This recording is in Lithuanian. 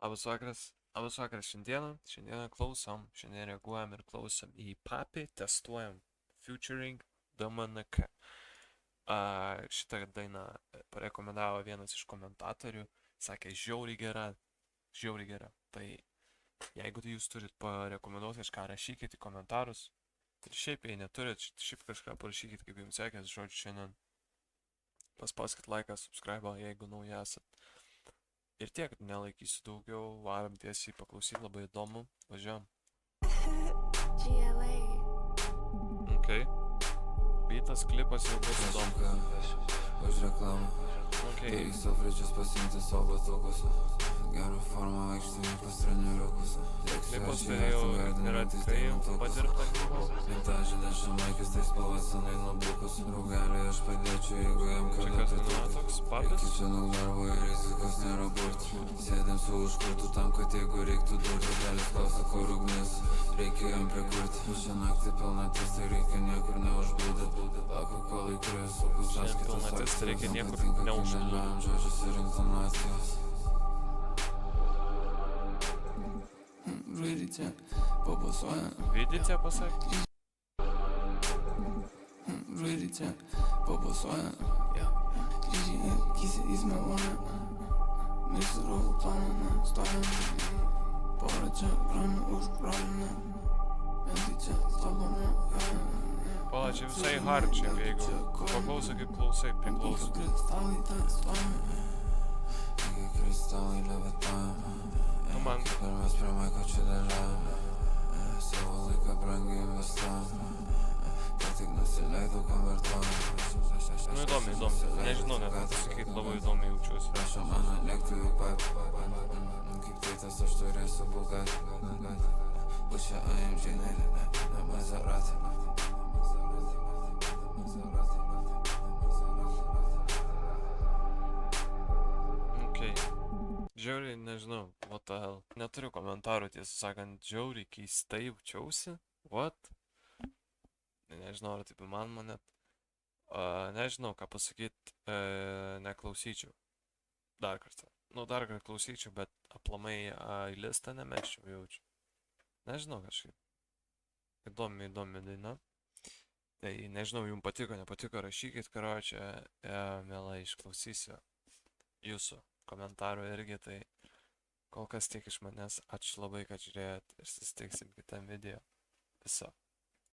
Labas vakaras šiandieną klausom, šiandien reaguojam ir klausom į Papį, testuojam featuring DMNK. Šitą dainą parekomendavo vienas iš komentatorių, sakė žiauriai gera. Tai jeigu jūs turit parekomenduoti kažką, rašykit į komentarus. Ir šiaip, jei neturit, šiaip kažką parašykit, kaip jums sekės, žodžiu, šiandien paspauskit laiką, subscribe, jeigu nauji esat. Ir tiek, nelaikysiu daugiau, varom tiesiai paklausyti, labai įdomu, važiuojam. Ok. Beatas, klipas jau bus įdomu. Už reklamą. Ok. Taigi sofridžius pasiimti savo batukus. Gerą formą vaikštami pas trenirukus. Klipas tai jau yra tikrai padirbta klipas. Vintažinė šamaikis, tai spalvas senai nubukus. Draugeliai aš padėčiau, jeigu jam kada Čia toks Papis? Iki čia daug darbo ir rizikos nėra burti. Sėdėm su užkurtu tam, kad jeigu reiktų durti. Draugelis klausia, kur ugnis, reikia jam prikurti. Šią naktį pilnatis, tai reikia niekur neužblūdėt. Lako kolai turės sukus sąskaitas. Pilnatis, tai reikia niekur neužblūdėt. Žodžius ir intonacijos. Žvaigždė pabusuoja. Vidite pasakė? Žvaigždė pabusuoja. Kisi įsmeluoja. Nesidraugų planą stoja. Porą čia granių užkraulina. Bent čia stabdoma. Pala, čia visai hard čia, jeigu paklausai kaip klausai, priklauso. Kristalai levituoja. Nu man, Ir mes prie maiko čia dėliavome. Savo laiką brangiai investavome. Ką tik nusileidau konvertuojame. nu įdomi, nežinau net pasakyti, labai įdomi jaučiuosi. Prašo mano lėktuvių pat. Kaip tėtas aš turėsiu Bugatį. Pušia AMG, ne Maserati. Okay. Žiauriai, nežinau, what the hell. Neturiu komentarų, tiesą sakant, žiauriai keistai jaučiausi. What? Nežinau, ar taip įmanoma net. Nežinau, ką pasakyti, neklausyčiau. Dar kartą. Dar kartą klausyčiau, bet aplamai į listą nemesčiau, jaučiu. Nežinau, kažkaip. Įdomi daina. Tai nežinau, jums patiko, nepatiko, rašykit, karočią, mielai išklausysiu jūsų komentarų irgi, tai kol kas tiek iš manęs. Ačiū labai, kad žiūrėjot ir susitiksim kitam video. Viso.